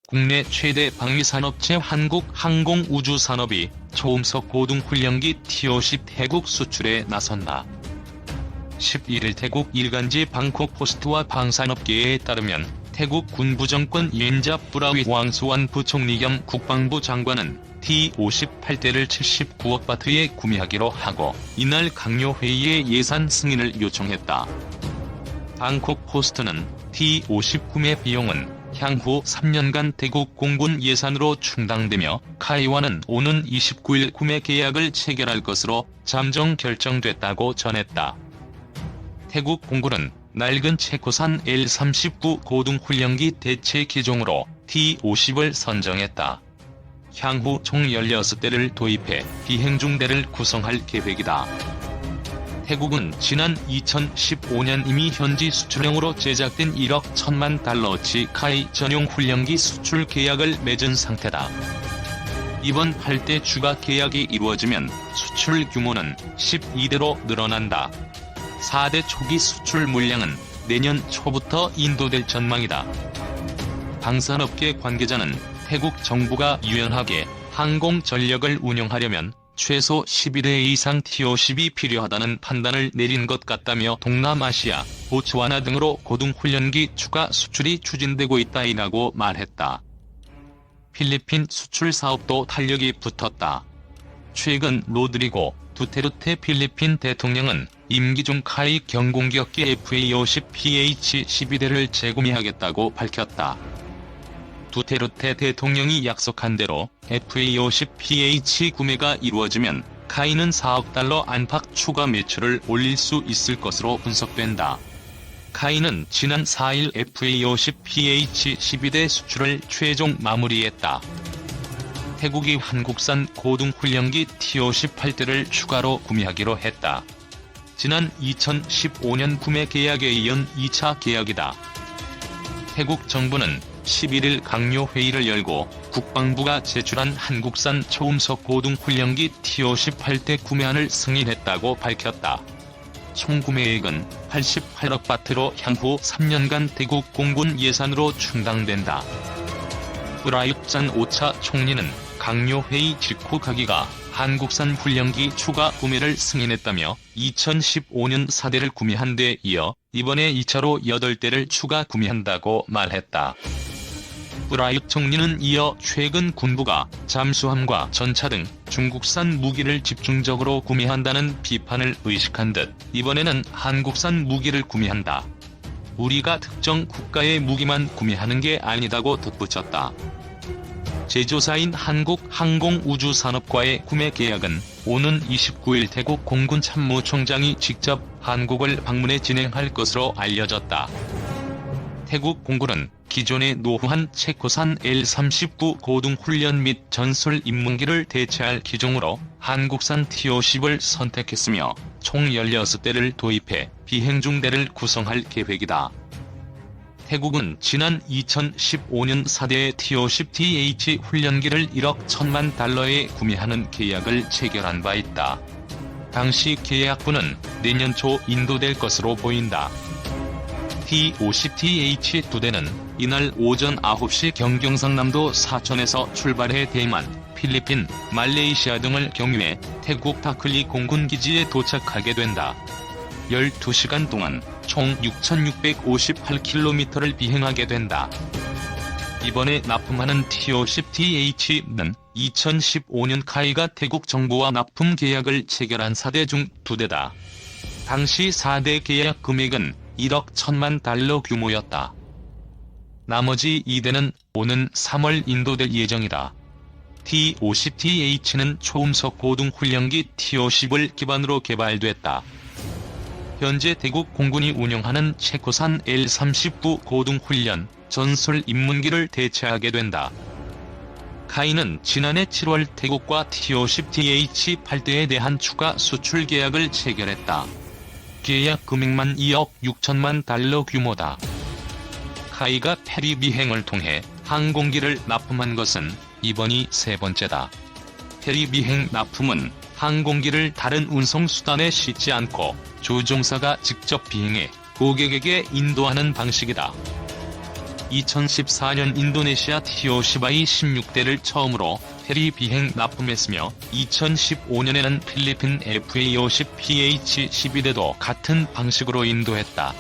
국내 최대 방위산업체 한국항공우주산업이 초음속 고등훈련기 T-50 태국 수출에 나선다. 11일 태국 일간지 방콕포스트와 방산업계에 따르면 태국 군부정권 위인자 프라윗 왕수완 부총리 겸 국방부 장관은 T-58대를 79억 바트에 구매하기로 하고 이날 강요회의에 예산 승인을 요청했다. 방콕포스트는 T-50 구매 비용은 향후 3년간 태국 공군 예산으로 충당되며 카이와는 오는 29일 구매 계약을 체결할 것으로 잠정 결정됐다고 전했다. 태국 공군은 낡은 체코산 L-39 고등훈련기 대체 기종으로 T-50을 선정했다. 향후 총 16대를 도입해 비행중대를 구성할 계획이다. 태국은 지난 2015년 이미 현지 수출형으로 제작된 1억 1천만 달러치 카이 전용 훈련기 수출 계약을 맺은 상태다. 이번 8대 추가 계약이 이루어지면 수출 규모는 12대로 늘어난다. 4대 초기 수출 물량은 내년 초부터 인도될 전망이다. 방산업계 관계자는 태국 정부가 유연하게 항공 전력을 운영하려면 최소 11회 이상 T-50이 필요하다는 판단을 내린 것 같다며 동남아시아, 보츠와나 등으로 고등훈련기 추가 수출이 추진되고 있다고 말했다. 필리핀 수출 사업도 탄력이 붙었다. 최근 로드리고 두테르테 필리핀 대통령은 임기 중 카이 경공격기 FA-50PH-12대를 재구매하겠다고 밝혔다. 두테르테 대통령이 약속한 대로 FA-50PH 구매가 이루어지면 카이는 4억 달러 안팎 추가 매출을 올릴 수 있을 것으로 분석된다. 카이는 지난 4일 FA-50PH-12대 수출을 최종 마무리했다. 태국이 한국산 고등훈련기 T-58대를 추가로 구매하기로 했다. 지난 2015년 구매 계약에 이은 2차 계약이다. 태국 정부는 11일 강요회의를 열고 국방부가 제출한 한국산 초음속 고등훈련기 T-58대 구매안을 승인했다고 밝혔다. 총 구매액은 88억 바트로 향후 3년간 태국 공군 예산으로 충당된다. 프라윕 짠 오차 총리는 강요회의 직후 카기가 한국산 훈련기 추가 구매를 승인했다며 2015년 4대를 구매한 데 이어 이번에 2차로 8대를 추가 구매한다고 말했다. 프라윕 총리는 이어 최근 군부가 잠수함과 전차 등 중국산 무기를 집중적으로 구매한다는 비판을 의식한 듯 이번에는 한국산 무기를 구매한다. 우리가 특정 국가의 무기만 구매하는 게 아니다고 덧붙였다. 제조사인 한국항공우주산업과의 구매 계약은 오는 29일 태국 공군 참모총장이 직접 한국을 방문해 진행할 것으로 알려졌다. 태국 공군은 기존의 노후한 체코산 L-39 고등훈련 및 전술 입문기를 대체할 기종으로 한국산 T-50을 선택했으며 총 16대를 도입해 비행중대를 구성할 계획이다. 태국은 지난 2015년 4대 T-50TH 훈련기를 1억 1천만 달러에 구매하는 계약을 체결한 바 있다. 당시 계약분은 내년 초 인도될 것으로 보인다. T-50TH 2대는 이날 오전 9시 경경상남도 사천에서 출발해 대만, 필리핀, 말레이시아 등을 경유해 태국 다클리 공군기지에 도착하게 된다. 12시간 동안 총 6,658km를 비행하게 된다. 이번에 납품하는 T-50TH는 2015년 카이가 태국 정부와 납품 계약을 체결한 4대 중 2대다. 당시 4대 계약 금액은 1억 1천만 달러 규모였다. 나머지 2대는 오는 3월 인도될 예정이다. T-50TH는 초음속 고등훈련기 T-50을 기반으로 개발됐다. 현재 태국 공군이 운영하는 체코산 L-39 고등훈련, 전술 입문기를 대체하게 된다. 카이는 지난해 7월 태국과 T-50TH-8대에 대한 추가 수출 계약을 체결했다. 계약 금액만 2억 6천만 달러 규모다. 카이가 페리 비행을 통해 항공기를 납품한 것은 이번이 세 번째다. 페리 비행 납품은 항공기를 다른 운송수단에 싣지 않고 조종사가 직접 비행해 고객에게 인도하는 방식이다. 2014년 인도네시아 T-52 16대를 처음으로 해리 비행 납품했으며 2015년에는 필리핀 FA-50PH-12대도 같은 방식으로 인도했다.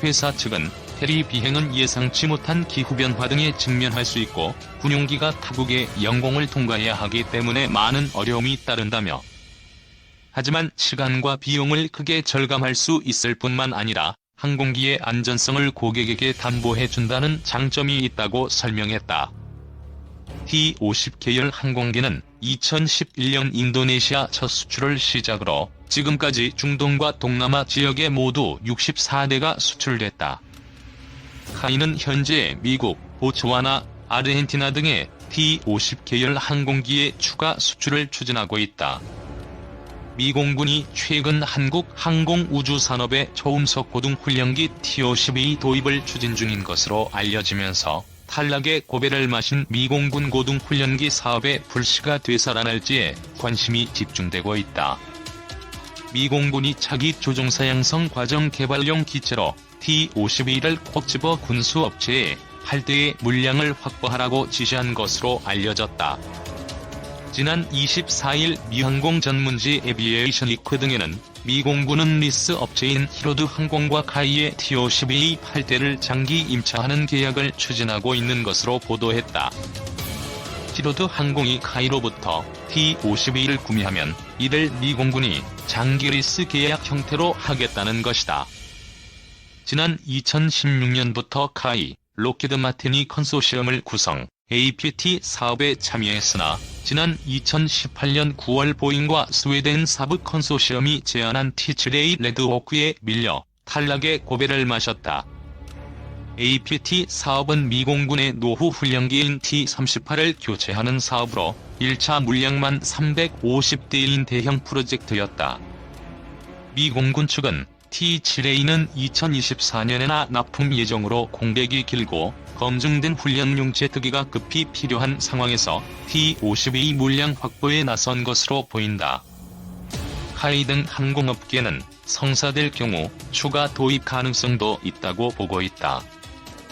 회사 측은 해리 비행은 예상치 못한 기후변화 등에 직면할 수 있고 군용기가 타국의 영공을 통과해야 하기 때문에 많은 어려움이 따른다며, 하지만 시간과 비용을 크게 절감할 수 있을 뿐만 아니라 항공기의 안전성을 고객에게 담보해준다는 장점이 있다고 설명했다. T-50 계열 항공기는 2011년 인도네시아 첫 수출을 시작으로 지금까지 중동과 동남아 지역에 모두 64대가 수출됐다. 카이는 현재 미국, 보츠와나, 아르헨티나 등의 T-50 계열 항공기의 추가 수출을 추진하고 있다. 미 공군이 최근 한국 항공우주산업의 초음속 고등훈련기 T-52 도입을 추진 중인 것으로 알려지면서 탈락의 고배를 마신 미 공군 고등훈련기 사업의 불씨가 되살아날지에 관심이 집중되고 있다. 미 공군이 차기 조종사 양성 과정 개발용 기체로 T-52를 콕 집어 군수업체에 8대의 물량을 확보하라고 지시한 것으로 알려졌다. 지난 24일 미 항공 전문지 에비에이션 위크 등에는 미 공군은 리스 업체인 히로드 항공과 카이의 T-52 8대를 장기 임차하는 계약을 추진하고 있는 것으로 보도했다. 히로드 항공이 카이로부터 T-52를 구매하면 이를 미 공군이 장기 리스 계약 형태로 하겠다는 것이다. 지난 2016년부터 카이, 록히드 마틴이 컨소시엄을 구성, APT 사업에 참여했으나 지난 2018년 9월 보잉과 스웨덴 사브 컨소시엄이 제안한 T-7A 레드호크에 밀려 탈락의 고배를 마셨다. APT 사업은 미 공군의 노후 훈련기인 T-38을 교체하는 사업으로 1차 물량만 350대인 대형 프로젝트였다. 미 공군 측은 T-7A는 2024년에나 납품 예정으로 공백이 길고 검증된 훈련용 제트기가 급히 필요한 상황에서 T-52 물량 확보에 나선 것으로 보인다. 카이 등 항공업계는 성사될 경우 추가 도입 가능성도 있다고 보고 있다.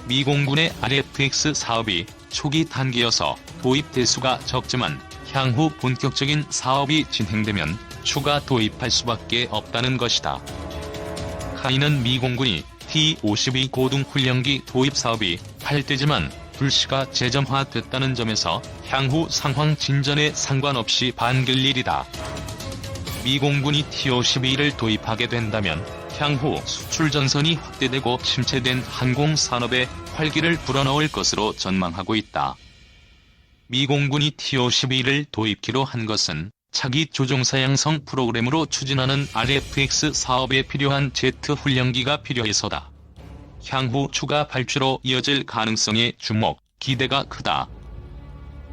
미 공군의 RFX 사업이 초기 단계여서 도입 대수가 적지만 향후 본격적인 사업이 진행되면 추가 도입할 수밖에 없다는 것이다. 카이는 미 공군이 T-52 고등훈련기 도입 사업이 8대지만 불씨가 재점화됐다는 점에서 향후 상황 진전에 상관없이 반길 일이다. 미 공군이 T-52를 도입하게 된다면 향후 수출 전선이 확대되고 침체된 항공산업에 활기를 불어넣을 것으로 전망하고 있다. 미 공군이 T-52를 도입키로 한 것은 차기 조종사 양성 프로그램으로 추진하는 RFX 사업에 필요한 제트 훈련기가 필요해서다. 향후 추가 발주로 이어질 가능성에 기대가 크다.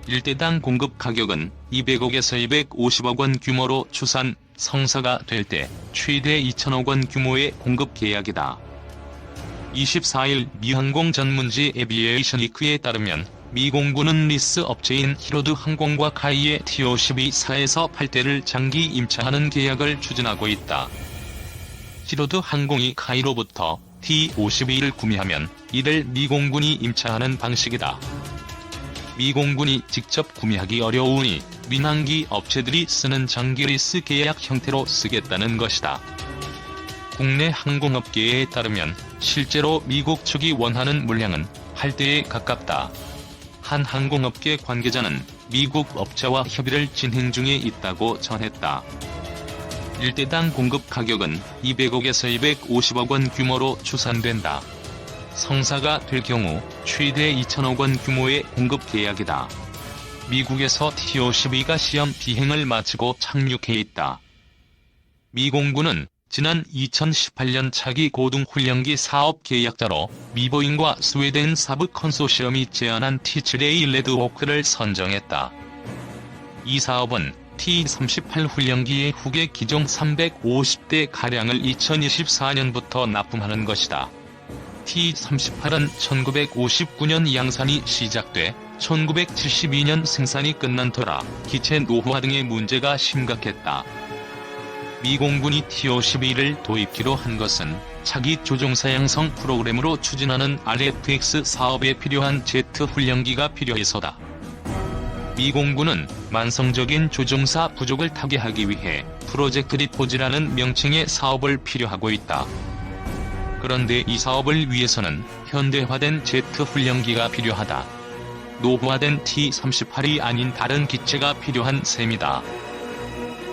1대당 공급 가격은 200억에서 250억 원 규모로 추산, 성사가 될 때 최대 2천억 원 규모의 공급 계약이다. 24일 미 항공 전문지 에비에이션 위크에 따르면 미 공군은 리스 업체인 히로드 항공과 카이의 T-52 4에서 8대를 장기 임차하는 계약을 추진하고 있다. 히로드 항공이 카이로부터 T-52를 구매하면 이를 미 공군이 임차하는 방식이다. 미 공군이 직접 구매하기 어려우니 민항기 업체들이 쓰는 장기 리스 계약 형태로 쓰겠다는 것이다. 국내 항공업계에 따르면 실제로 미국 측이 원하는 물량은 8대에 가깝다. 한 항공업계 관계자는 미국 업체와 협의를 진행 중에 있다고 전했다. 1대당 공급 가격은 200억에서 250억 원 규모로 추산된다. 성사가 될 경우 최대 2천억 원 규모의 공급 계약이다. 미국에서 T-52가 시험 비행을 마치고 착륙해 있다. 미 공군은 지난 2018년 차기 고등훈련기 사업 계약자로 미보잉과 스웨덴 사브 컨소시엄이 제안한 T-7A 레드호크를 선정했다. 이 사업은 T-38 훈련기의 후계 기종 350대가량을 2024년부터 납품하는 것이다. T-38은 1959년 양산이 시작돼 1972년 생산이 끝난 터라 기체 노후화 등의 문제가 심각했다. 미 공군이 T-52를 도입키로 한 것은 차기 조종사 양성 프로그램으로 추진하는 RFX 사업에 필요한 제트 훈련기가 필요해서다. 미 공군은 만성적인 조종사 부족을 타개하기 위해 프로젝트 리포즈라는 명칭의 사업을 필요하고 있다. 그런데 이 사업을 위해서는 현대화된 제트 훈련기가 필요하다. 노후화된 T-38이 아닌 다른 기체가 필요한 셈이다.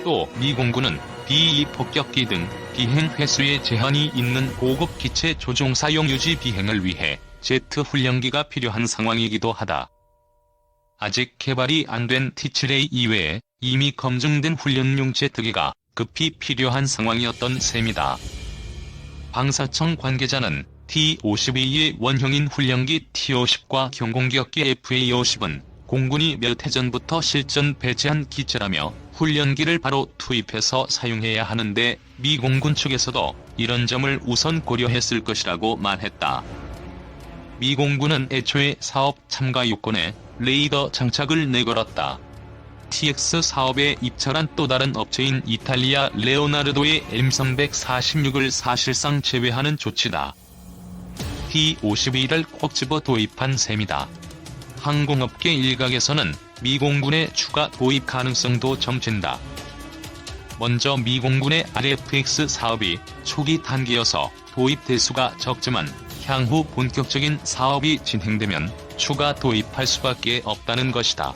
또 미 공군은 B-2 폭격기 등 비행 횟수에 제한이 있는 고급 기체 조종사용 유지 비행을 위해 제트 훈련기가 필요한 상황이기도 하다. 아직 개발이 안 된 T-7A 이외에 이미 검증된 훈련용 제트기가 급히 필요한 상황이었던 셈이다. 방사청 관계자는 T-52의 원형인 훈련기 T-50과 경공격기 FA-50은 공군이 몇 해 전부터 실전 배치한 기체라며 훈련기를 바로 투입해서 사용해야 하는데 미 공군 측에서도 이런 점을 우선 고려했을 것이라고 말했다. 미 공군은 애초에 사업 참가 요건에 레이더 장착을 내걸었다. TX 사업에 입찰한 또 다른 업체인 이탈리아 레오나르도의 M346을 사실상 제외하는 조치다. T-52를 꼭 집어 도입한 셈이다. 항공업계 일각에서는 미 공군의 추가 도입 가능성도 점친다. 먼저 미 공군의 RFX 사업이 초기 단계여서 도입 대수가 적지만 향후 본격적인 사업이 진행되면 추가 도입할 수밖에 없다는 것이다.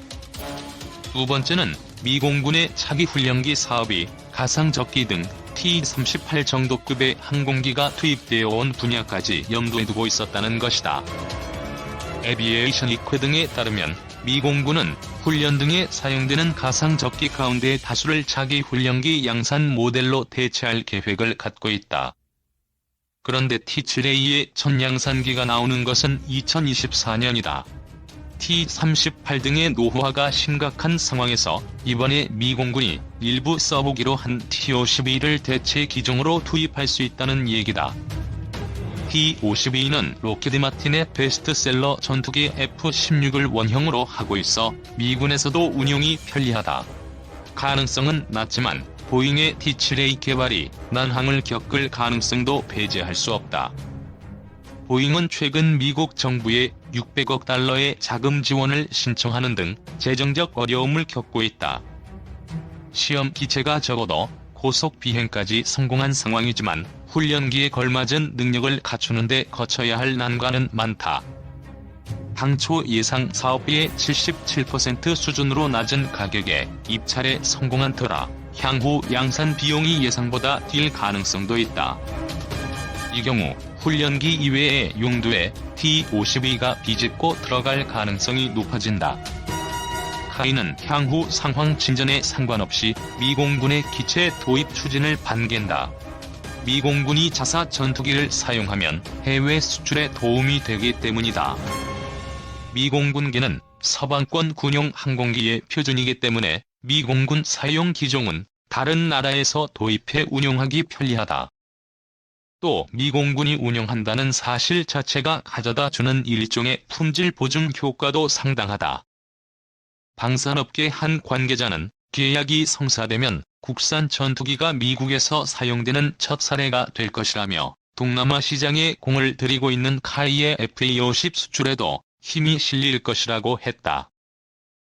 두 번째는 미 공군의 차기 훈련기 사업이 가상적기 등 T-38 정도급의 항공기가 투입되어 온 분야까지 염두에 두고 있었다는 것이다. 에비에이션 위크 등에 따르면 미 공군은 훈련 등에 사용되는 가상적기 가운데 다수를 차기 훈련기 양산 모델로 대체할 계획을 갖고 있다. 그런데 T-7A의 첫 양산기가 나오는 것은 2024년이다. T-38 등의 노후화가 심각한 상황에서 이번에 미 공군이 일부 써보기로 한 T-52를 대체 기종으로 투입할 수 있다는 얘기다. T-52는 로키드 마틴의 베스트셀러 전투기 F-16을 원형으로 하고 있어 미군에서도 운용이 편리하다. 가능성은 낮지만 보잉의 T-7A 개발이 난항을 겪을 가능성도 배제할 수 없다. 보잉은 최근 미국 정부에 600억 달러의 자금 지원을 신청하는 등 재정적 어려움을 겪고 있다. 시험 기체가 적어도 고속 비행까지 성공한 상황이지만 훈련기에 걸맞은 능력을 갖추는 데 거쳐야 할 난관은 많다. 당초 예상 사업비의 77% 수준으로 낮은 가격에 입찰에 성공한 터라 향후 양산 비용이 예상보다 뛸 가능성도 있다. 이 경우 훈련기 이외의 용도에 T-52가 비집고 들어갈 가능성이 높아진다. 카이는 향후 상황 진전에 상관없이 미 공군의 기체 도입 추진을 반긴다. 미 공군이 자사 전투기를 사용하면 해외 수출에 도움이 되기 때문이다. 미 공군기는 서방권 군용 항공기의 표준이기 때문에 미 공군 사용 기종은 다른 나라에서 도입해 운용하기 편리하다. 또 미 공군이 운영한다는 사실 자체가 가져다 주는 일종의 품질 보증 효과도 상당하다. 방산업계 한 관계자는 계약이 성사되면 국산 전투기가 미국에서 사용되는 첫 사례가 될 것이라며 동남아 시장에 공을 들이고 있는 카이의 FA-50 수출에도 힘이 실릴 것이라고 했다.